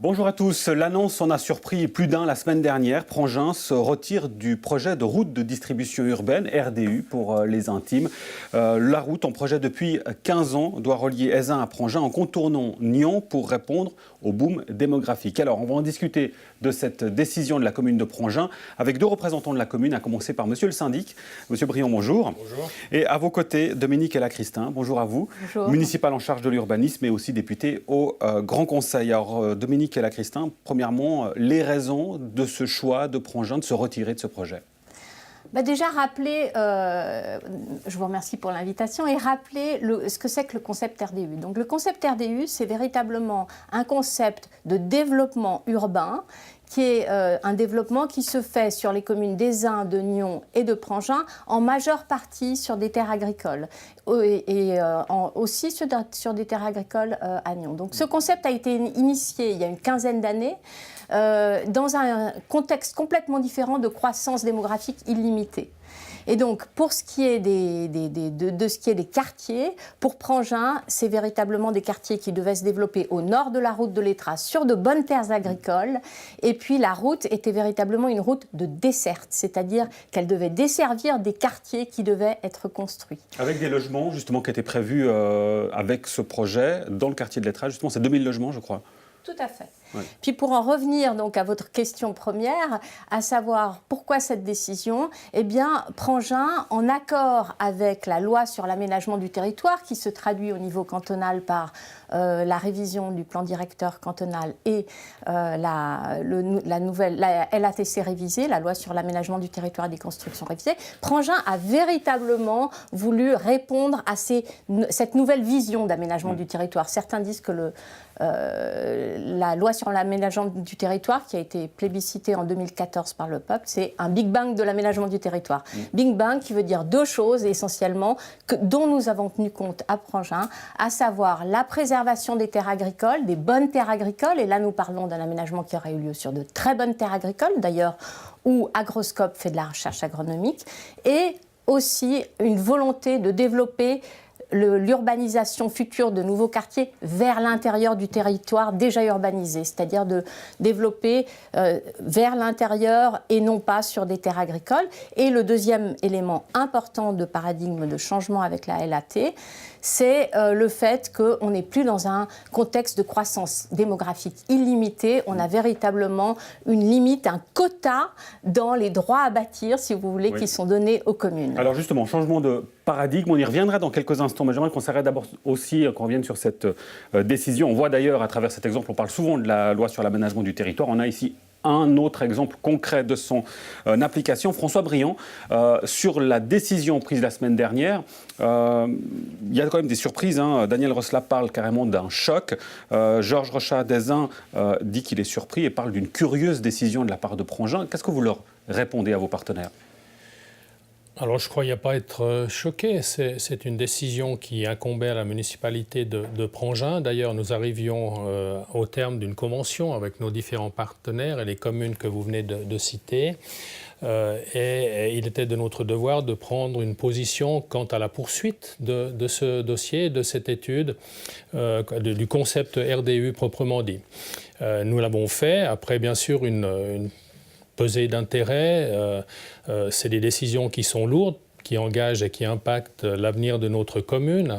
Bonjour à tous. L'annonce en a surpris plus d'un la semaine dernière. Prangin se retire du projet de route de distribution urbaine, RDU pour les intimes. La route, en projet depuis 15 ans, doit relier Aisin à Prangin en contournant Nyons pour répondre au boom démographique. Alors, on va en discuter de cette décision de la commune de Prangin avec deux représentants de la commune, à commencer par monsieur le syndic. Monsieur Briand, bonjour. Bonjour. Et à vos côtés, Dominique Ella-Christin. Bonjour à vous. Bonjour. Municipal en charge de l'urbanisme et aussi député au Grand Conseil. Alors, Dominique Ella-Christin, premièrement, les raisons de ce choix de Prangin de se retirer de ce projet. Déjà rappeler, je vous remercie pour l'invitation, et rappeler ce que c'est que le concept RDU. Donc le concept RDU, c'est véritablement un concept de développement urbain qui est un développement qui se fait sur les communes d'Aisin, de Nyons et de Prangin, en majeure partie sur des terres agricoles et aussi sur des terres agricoles à Nyons. Donc ce concept a été initié il y a une quinzaine d'années dans un contexte complètement différent de croissance démographique illimitée. Et donc, pour ce qui est des quartiers, pour Prangin, c'est véritablement des quartiers qui devaient se développer au nord de la route de l'Étras, sur de bonnes terres agricoles. Et puis, la route était véritablement une route de desserte, c'est-à-dire qu'elle devait desservir des quartiers qui devaient être construits. Avec des logements, justement, qui étaient prévus avec ce projet dans le quartier de l'Étras. Justement, c'est 2000 logements, je crois. Tout à fait. Ouais. Puis pour en revenir donc à votre question première, à savoir pourquoi cette décision, eh bien Prangin, en accord avec la loi sur l'aménagement du territoire qui se traduit au niveau cantonal par la révision du plan directeur cantonal et la LATC révisée, la loi sur l'aménagement du territoire et des constructions révisées, Prangin a véritablement voulu répondre à cette nouvelle vision d'aménagement du territoire. Certains disent que la loi sur l'aménagement du territoire, qui a été plébiscitée en 2014 par le peuple, c'est un Big Bang de l'aménagement du territoire. Big Bang qui veut dire deux choses essentiellement dont nous avons tenu compte à Prangin, à savoir la préservation des terres agricoles, des bonnes terres agricoles, et là nous parlons d'un aménagement qui aurait eu lieu sur de très bonnes terres agricoles, d'ailleurs où Agroscope fait de la recherche agronomique, et aussi une volonté de développer l'urbanisation future de nouveaux quartiers vers l'intérieur du territoire déjà urbanisé, c'est-à-dire de développer vers l'intérieur et non pas sur des terres agricoles. Et le deuxième élément important de paradigme de changement avec la LAT, c'est le fait qu'on n'est plus dans un contexte de croissance démographique illimitée. On a véritablement une limite, un quota dans les droits à bâtir, si vous voulez, qui sont donnés aux communes. Alors justement, changement de paradigme, on y reviendra dans quelques instants, mais j'aimerais qu'on s'arrête d'abord aussi, qu'on revienne sur cette décision. On voit d'ailleurs, à travers cet exemple, on parle souvent de la loi sur l'aménagement du territoire. On a ici un autre exemple concret de son application. François Briand, sur la décision prise la semaine dernière, il y a quand même des surprises. Daniel Rosla parle carrément d'un choc. Georges Rochat d'Aisin dit qu'il est surpris et parle d'une curieuse décision de la part de Prangin. Qu'est-ce que vous leur répondez à vos partenaires ? Alors, je ne croyais pas être choqué. C'est une décision qui incombait à la municipalité de Prangin. D'ailleurs, nous arrivions au terme d'une convention avec nos différents partenaires et les communes que vous venez de citer. Et il était de notre devoir de prendre une position quant à la poursuite de ce dossier, de cette étude, du concept RDU proprement dit. Nous l'avons fait après, bien sûr, une pesée d'intérêt. C'est des décisions qui sont lourdes, qui engagent et qui impactent l'avenir de notre commune,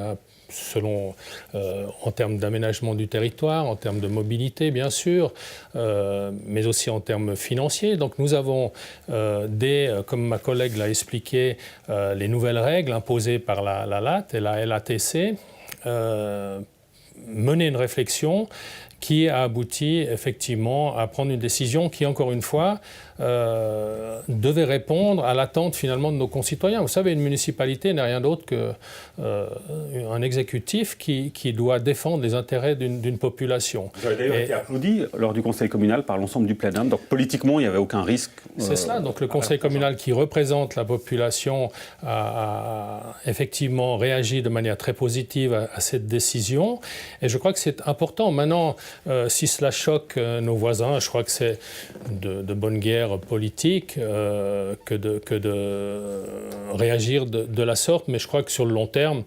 en termes d'aménagement du territoire, en termes de mobilité, bien sûr, mais aussi en termes financiers. Donc nous avons, comme ma collègue l'a expliqué, les nouvelles règles imposées par la LAT et la LATC, mené une réflexion qui a abouti effectivement à prendre une décision qui, encore une fois, devait répondre à l'attente finalement de nos concitoyens. Vous savez, une municipalité n'est rien d'autre qu'un exécutif qui doit défendre les intérêts d'une population. Vous avez d'ailleurs été applaudi lors du conseil communal par l'ensemble du plénum, donc politiquement il n'y avait aucun risque. C'est cela, donc le conseil communal qui représente la population a effectivement réagi de manière très positive à cette décision, et je crois que c'est important. Maintenant, si cela choque nos voisins, je crois que c'est de bonne guerre politique que de réagir de la sorte, mais je crois que sur le long terme,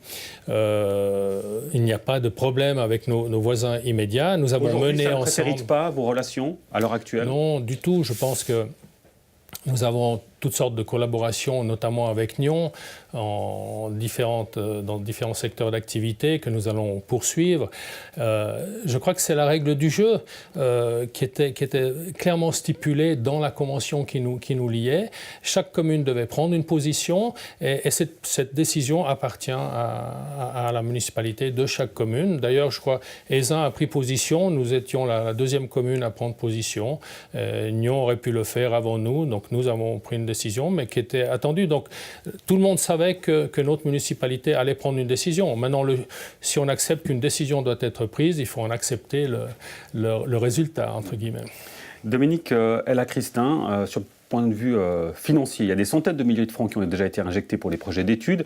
il n'y a pas de problème avec nos voisins immédiats. Nous avons mené ensemble... Ça ne précipite pas vos relations à l'heure actuelle? Non, du tout. Je pense que nous avons toutes sortes de collaborations, notamment avec Nyon, dans différents secteurs d'activité que nous allons poursuivre. Je crois que c'est la règle du jeu qui était clairement stipulée dans la convention qui nous liait. Chaque commune devait prendre une position et cette décision appartient à la municipalité de chaque commune. D'ailleurs, je crois Aisin a pris position. Nous étions la deuxième commune à prendre position. Nyon aurait pu le faire avant nous, donc nous avons pris une décision, mais qui était attendue. Donc tout le monde savait que notre municipalité allait prendre une décision. Maintenant, si on accepte qu'une décision doit être prise, il faut en accepter le résultat, entre guillemets. Dominique Ella-Christin, sur le point de vue financier, il y a des centaines de milliers de francs qui ont déjà été injectés pour les projets d'études.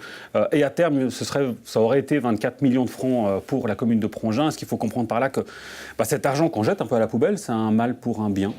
Et à terme, ça aurait été 24 millions de francs pour la commune de Prongin. Est-ce qu'il faut comprendre par là que cet argent qu'on jette un peu à la poubelle, c'est un mal pour un bien ?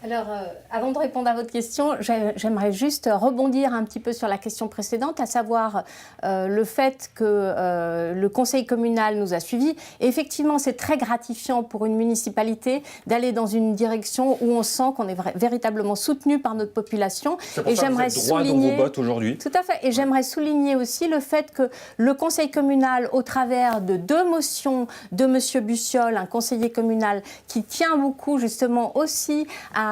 Alors, avant de répondre à votre question, j'aimerais juste rebondir un petit peu sur la question précédente, à savoir le fait que le conseil communal nous a suivis. Et effectivement, c'est très gratifiant pour une municipalité d'aller dans une direction où on sent qu'on est véritablement soutenu par notre population. C'est pour ça que vous êtes droit dans vos bottes aujourd'hui. Tout à fait. Et j'aimerais souligner aussi le fait que le conseil communal, au travers de 2 motions de M. Bussiol, un conseiller communal qui tient beaucoup justement aussi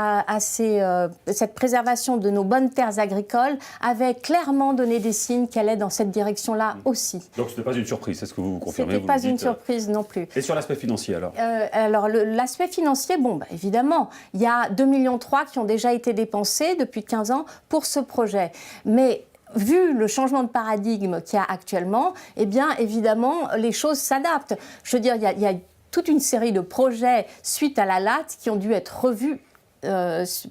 à cette préservation de nos bonnes terres agricoles, avait clairement donné des signes qu'elle est dans cette direction-là aussi. Donc ce n'est pas une surprise, c'est ce que vous confirmez? Ce n'était pas une surprise non plus. Et sur l'aspect financier alors? Alors l'aspect financier, évidemment, il y a 2,3 millions qui ont déjà été dépensés depuis 15 ans pour ce projet. Mais vu le changement de paradigme qu'il y a actuellement, eh bien évidemment, les choses s'adaptent. Je veux dire, il y a toute une série de projets suite à la LAT qui ont dû être revus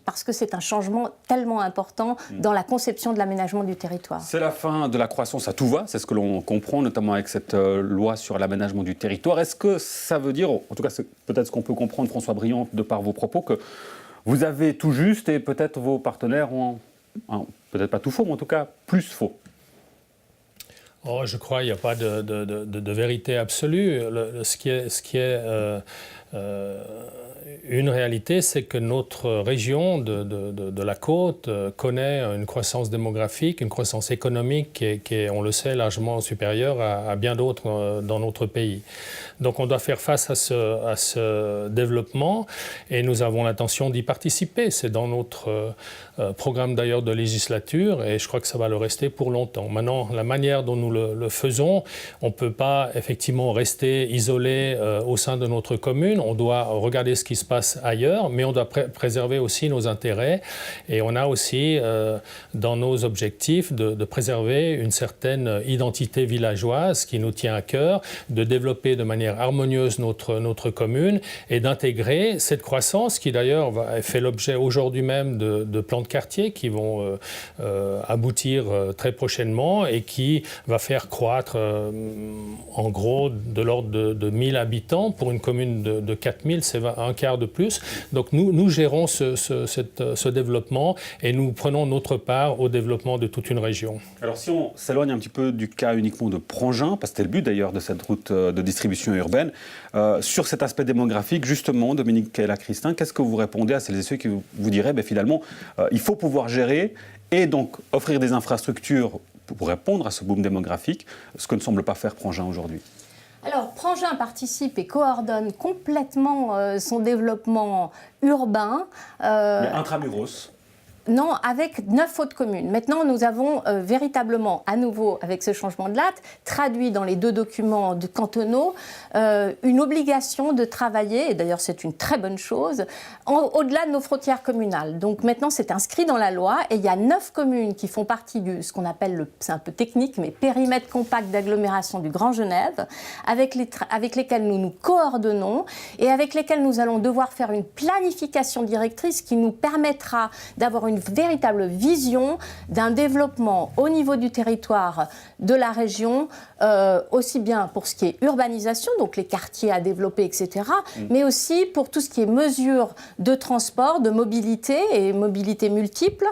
parce que c'est un changement tellement important dans la conception de l'aménagement du territoire. C'est la fin de la croissance à tout va, c'est ce que l'on comprend, notamment avec cette loi sur l'aménagement du territoire. Est-ce que ça veut dire, en tout cas c'est peut-être ce qu'on peut comprendre, François Briand, de par vos propos, que vous avez tout juste et peut-être vos partenaires ont, peut-être pas tout faux, mais en tout cas plus faux? Je crois qu'il n'y a pas de vérité absolue. Ce qui est une réalité, c'est que notre région de la côte connaît une croissance démographique, une croissance économique qui est, on le sait, largement supérieure à bien d'autres dans notre pays. Donc on doit faire face à ce développement et nous avons l'intention d'y participer. C'est dans notre programme d'ailleurs de législature et je crois que ça va le rester pour longtemps. Maintenant, la manière dont nous le faisons, on ne peut pas effectivement rester isolé au sein de notre commune. On doit regarder ce qui se passe ailleurs, mais on doit préserver aussi nos intérêts et on a aussi dans nos objectifs de préserver une certaine identité villageoise qui nous tient à cœur, de développer de manière harmonieuse notre commune et d'intégrer cette croissance qui d'ailleurs fait l'objet aujourd'hui même de plans de quartier qui vont aboutir très prochainement et qui va faire croître en gros de l'ordre de 1000 habitants. Pour une commune de 4000, c'est un quart de plus. Donc nous gérons ce développement et nous prenons notre part au développement de toute une région. Alors si on s'éloigne un petit peu du cas uniquement de Prongin, parce que c'était le but d'ailleurs de cette route de distribution urbaine, sur cet aspect démographique, justement, Dominique Ella-Christin, qu'est-ce que vous répondez à celles et ceux qui vous diraient finalement, il faut pouvoir gérer et donc offrir des infrastructures pour répondre à ce boom démographique, ce que ne semble pas faire Prongin aujourd'hui? Alors, Prongin participe et coordonne complètement son développement urbain. Mais intramuros? Non, avec 9 autres communes. Maintenant, nous avons véritablement, à nouveau, avec ce changement de date, traduit dans les 2 documents cantonaux une obligation de travailler, et d'ailleurs c'est une très bonne chose, au-delà de nos frontières communales. Donc maintenant, c'est inscrit dans la loi, et il y a 9 communes qui font partie de ce qu'on appelle, c'est un peu technique, mais périmètre compact d'agglomération du Grand Genève, avec lesquelles nous nous coordonnons, et avec lesquelles nous allons devoir faire une planification directrice qui nous permettra d'avoir une véritable vision d'un développement au niveau du territoire de la région, aussi bien pour ce qui est urbanisation, donc les quartiers à développer, etc., mais aussi pour tout ce qui est mesures de transport, de mobilité et mobilité multiple,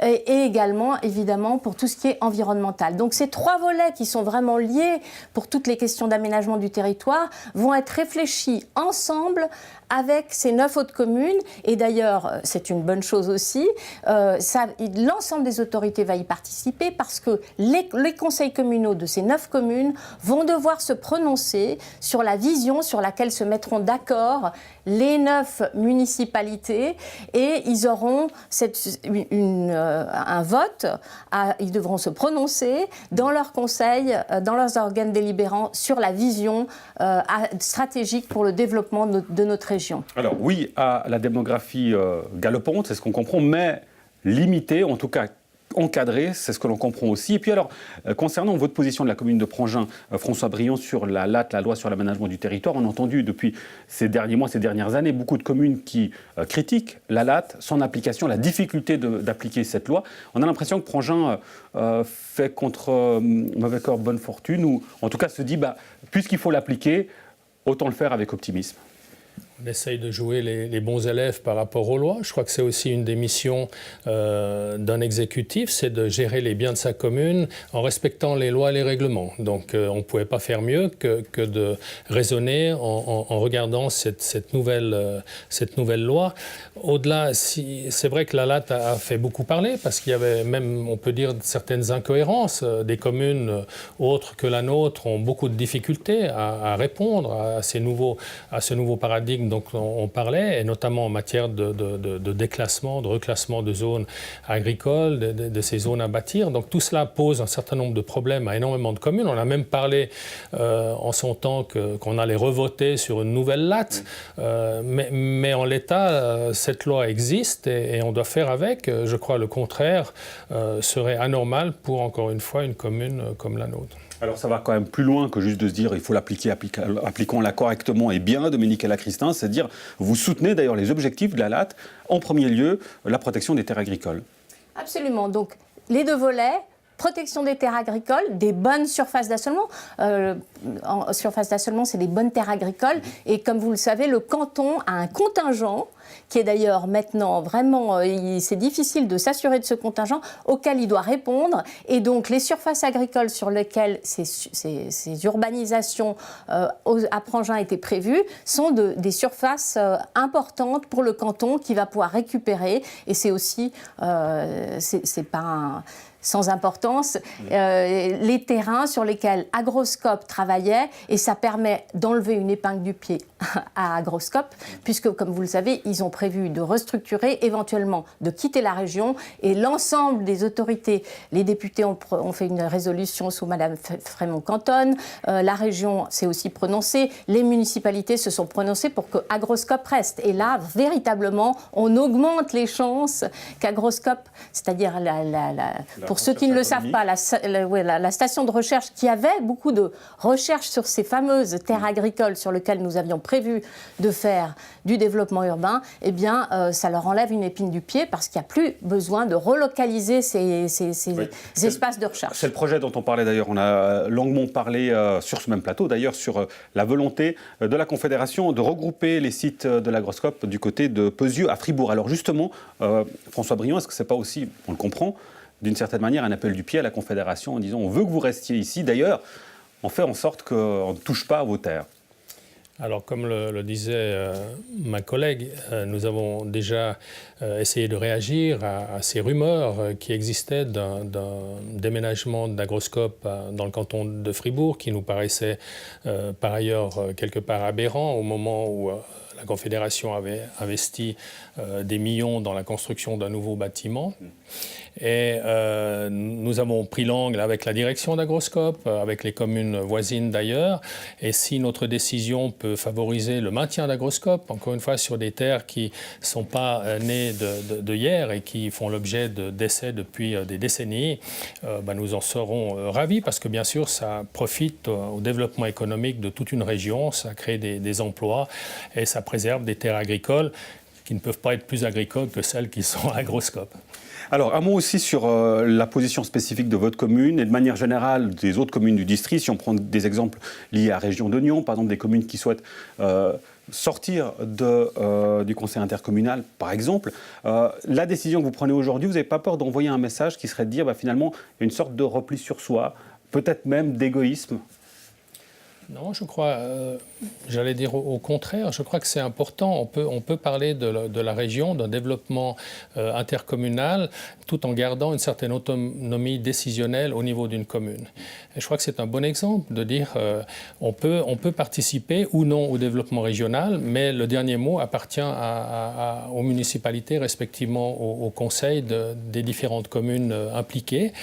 et également, évidemment, pour tout ce qui est environnemental. Donc ces trois volets qui sont vraiment liés pour toutes les questions d'aménagement du territoire vont être réfléchis ensemble avec ces 9 autres communes. Et d'ailleurs, c'est une bonne chose aussi, l'ensemble des autorités va y participer parce que les conseils communaux de ces 9 communes vont devoir se prononcer sur la vision sur laquelle se mettront d'accord les 9 municipalités, et ils auront un vote, ils devront se prononcer dans leurs conseils, dans leurs organes délibérants sur la vision stratégique pour le développement de notre région. Alors oui à la démographie galopante, c'est ce qu'on comprend, mais limitée, en tout cas encadré, c'est ce que l'on comprend aussi. Et puis alors, concernant votre position de la commune de Prangin, François Briand, sur la LAT, la loi sur l'aménagement du territoire, on a entendu depuis ces derniers mois, ces dernières années, beaucoup de communes qui critiquent la LAT, son application, la difficulté d'appliquer cette loi. On a l'impression que Prangin fait contre mauvais corps bonne fortune, ou en tout cas se dit, puisqu'il faut l'appliquer, autant le faire avec optimisme. On essaye de jouer les bons élèves par rapport aux lois. Je crois que c'est aussi une des missions d'un exécutif, c'est de gérer les biens de sa commune en respectant les lois et les règlements. Donc on ne pouvait pas faire mieux que de raisonner en regardant cette nouvelle loi. Au-delà, c'est vrai que la LAT a fait beaucoup parler parce qu'il y avait même, on peut dire, certaines incohérences. Des communes autres que la nôtre ont beaucoup de difficultés à répondre à ce nouveau paradigme dont on parlait, et notamment en matière de déclassement, de reclassement de zones agricoles, de ces zones à bâtir. Donc tout cela pose un certain nombre de problèmes à énormément de communes. On a même parlé en son temps qu'on allait revoter sur une nouvelle LAT, mais en l'état, cette loi existe et on doit faire avec. Je crois le contraire serait anormal pour, encore une fois, une commune comme la nôtre. Alors ça va quand même plus loin que juste de se dire il faut l'appliquer, appliquons-la correctement et bien, Dominique Ella-Christin, c'est dire, vous soutenez d'ailleurs les objectifs de la LAT, en premier lieu la protection des terres agricoles. Absolument, donc les 2 volets, protection des terres agricoles, des bonnes surfaces d'assolement. En surface d'assolement, c'est des bonnes terres agricoles. Et comme vous le savez, le canton a un contingent qui est d'ailleurs maintenant vraiment, c'est difficile de s'assurer de ce contingent auquel il doit répondre. Et donc les surfaces agricoles sur lesquelles ces urbanisations à Prangin étaient prévues sont des surfaces importantes pour le canton qui va pouvoir récupérer. Et c'est aussi, c'est pas sans importance, les terrains sur lesquels Agroscope travaillait, et ça permet d'enlever une épingle du pied à Agroscope, puisque, comme vous le savez, ils ont prévu de restructurer, éventuellement de quitter la région, et l'ensemble des autorités, les députés ont fait une résolution sous Madame Frémont-Cantonne, la région s'est aussi prononcée, les municipalités se sont prononcées pour que Agroscope reste. Et là, véritablement, on augmente les chances qu'Agroscope, c'est-à-dire pour ceux qui ne le savent pas, la station de recherche qui avait beaucoup de recherches sur ces fameuses terres agricoles sur lesquelles nous avions prévu de faire du développement urbain, eh bien, ça leur enlève une épine du pied parce qu'il n'y a plus besoin de relocaliser ces espaces de recherche. C'est le projet dont on parlait d'ailleurs. On a longuement parlé sur ce même plateau d'ailleurs sur la volonté de la Confédération de regrouper les sites de l'Agroscope du côté de Peuzieux à Fribourg. Alors justement, François Briand, est-ce que ce n'est pas aussi, on le comprend, d'une certaine manière, un appel du pied à la Confédération en disant on veut que vous restiez ici. D'ailleurs, on fait en sorte qu'on ne touche pas à vos terres. Alors, comme le disait ma collègue, nous avons déjà essayé de réagir à ces rumeurs qui existaient d'un déménagement d'Agroscope dans le canton de Fribourg, qui nous paraissait par ailleurs quelque part aberrant au moment où la Confédération avait investi des millions dans la construction d'un nouveau bâtiment. Et nous avons pris l'angle avec la direction d'Agroscope, avec les communes voisines d'ailleurs. Et si notre décision peut favoriser le maintien d'Agroscope, encore une fois sur des terres qui ne sont pas nées de hier et qui font l'objet d'essais depuis des décennies, nous en serons ravis parce que bien sûr ça profite au développement économique de toute une région, ça crée des emplois et ça préserve des terres agricoles qui ne peuvent pas être plus agricoles que celles qui sont agroscopes. Alors, un mot aussi sur la position spécifique de votre commune et de manière générale des autres communes du district. Si on prend des exemples liés à la région de Nyon, par exemple des communes qui souhaitent sortir du conseil intercommunal, par exemple, la décision que vous prenez aujourd'hui, vous n'avez pas peur d'envoyer un message qui serait de dire finalement il y a une sorte de repli sur soi, peut-être même d'égoïsme? Non, je crois, j'allais dire au contraire, je crois que c'est important. On peut parler de la région, d'un développement intercommunal, tout en gardant une certaine autonomie décisionnelle au niveau d'une commune. Et je crois que c'est un bon exemple de dire on peut participer ou non au développement régional, mais le dernier mot appartient aux municipalités, respectivement au conseil des différentes communes impliquées.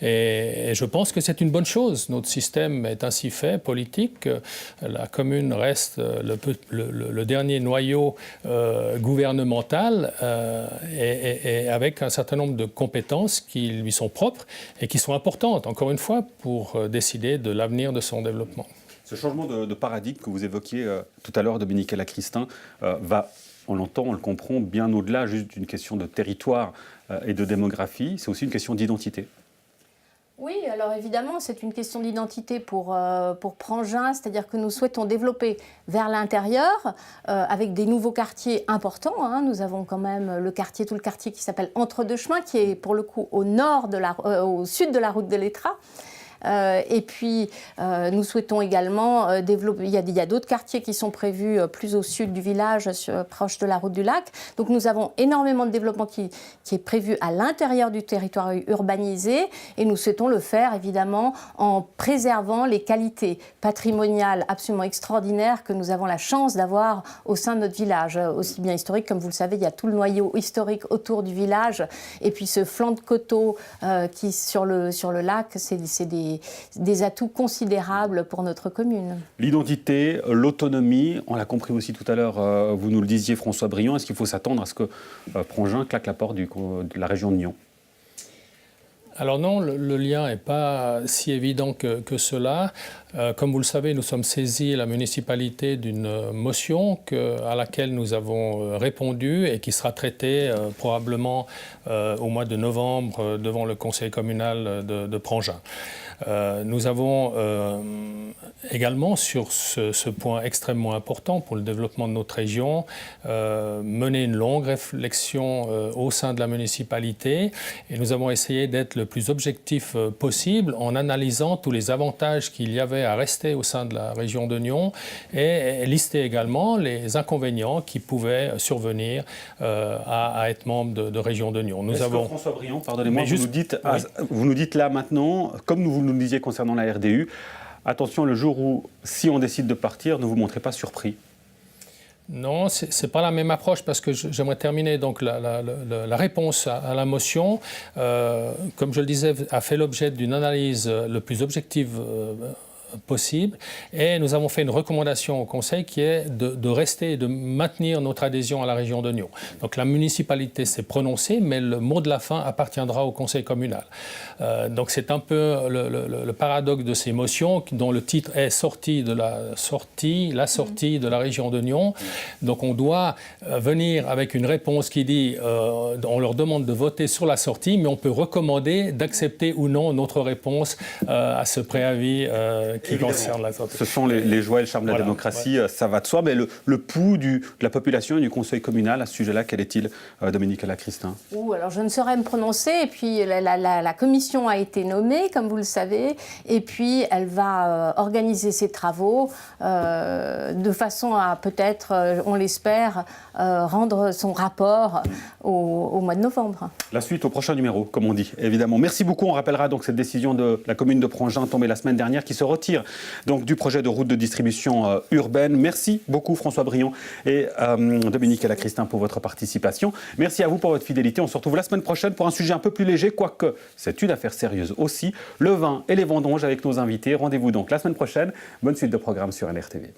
Et je pense que c'est une bonne chose. Notre système est ainsi fait, politique. La commune reste le dernier noyau gouvernemental et avec un certain nombre de compétences qui lui sont propres et qui sont importantes, encore une fois, pour décider de l'avenir de son développement. Ce changement de paradigme que vous évoquiez tout à l'heure, Dominique Lacristin, va, on l'entend, on le comprend, bien au-delà juste d'une question de territoire et de démographie. C'est aussi une question d'identité. Oui, alors évidemment, c'est une question d'identité pour Prangin, c'est-à-dire que nous souhaitons développer vers l'intérieur avec des nouveaux quartiers importants. Hein. Nous avons quand même tout le quartier qui s'appelle Entre-deux-Chemins, qui est pour le coup au sud de la route de l'Étrat. Et puis, nous souhaitons également développer. Il y a d'autres quartiers qui sont prévus plus au sud du village, proche de la route du lac. Donc, nous avons énormément de développement qui est prévu à l'intérieur du territoire urbanisé. Et nous souhaitons le faire, évidemment, en préservant les qualités patrimoniales absolument extraordinaires que nous avons la chance d'avoir au sein de notre village. Aussi bien historique, comme vous le savez, il y a tout le noyau historique autour du village. Et puis, ce flanc de coteaux qui, sur le lac, c'est des atouts considérables pour notre commune. L'identité, l'autonomie, on l'a compris aussi tout à l'heure, vous nous le disiez François Briand, est-ce qu'il faut s'attendre à ce que Prangin claque la porte de la région de Nyon? Alors non, le lien n'est pas si évident que cela. Comme vous le savez, nous sommes saisis, la municipalité, d'une motion à laquelle nous avons répondu et qui sera traitée probablement au mois de novembre devant le conseil communal de Prangin. Nous avons également, sur ce point extrêmement important pour le développement de notre région, mené une longue réflexion au sein de la municipalité et nous avons essayé d'être le plus objectif possible en analysant tous les avantages qu'il y avait à rester au sein de la région de Nyon et lister également les inconvénients qui pouvaient survenir à être membre de région de Nyon. François Briand, pardonnez-moi, vous nous dites là maintenant, comme vous nous le disiez concernant la RDU, attention, le jour où, si on décide de partir, ne vous montrez pas surpris. Non, ce n'est pas la même approche parce que j'aimerais terminer donc la réponse à la motion. Comme je le disais, a fait l'objet d'une analyse le plus objective possible et nous avons fait une recommandation au Conseil qui est de rester et de maintenir notre adhésion à la région de Nyon. Donc la municipalité s'est prononcée, mais le mot de la fin appartiendra au Conseil communal. Donc c'est un peu le paradoxe de ces motions dont le titre est sortie de la sortie de la région de Nyon. Donc on doit venir avec une réponse qui dit on leur demande de voter sur la sortie, mais on peut recommander d'accepter ou non notre réponse à ce préavis qui concerne la sortie. Ce sont les joies et le charme de la démocratie, ça va de soi. Mais le pouls de la population et du Conseil communal à ce sujet-là, quel est-il, Dominique Lacristin? Alors je ne saurais me prononcer. Et puis la commission a été nommée, comme vous le savez, et puis elle va organiser ses travaux de façon à peut-être, on l'espère, rendre son rapport au mois de novembre. La suite au prochain numéro, comme on dit, évidemment. Merci beaucoup. On rappellera donc cette décision de la commune de Prangin tombée la semaine dernière qui se retire donc du projet de route de distribution urbaine. Merci beaucoup François Briand et Dominique Lacristin pour votre participation. Merci à vous pour votre fidélité. On se retrouve la semaine prochaine pour un sujet un peu plus léger, quoique c'est une affaire sérieuse aussi. Le vin et les vendanges avec nos invités. Rendez-vous donc la semaine prochaine. Bonne suite de programme sur NRTV.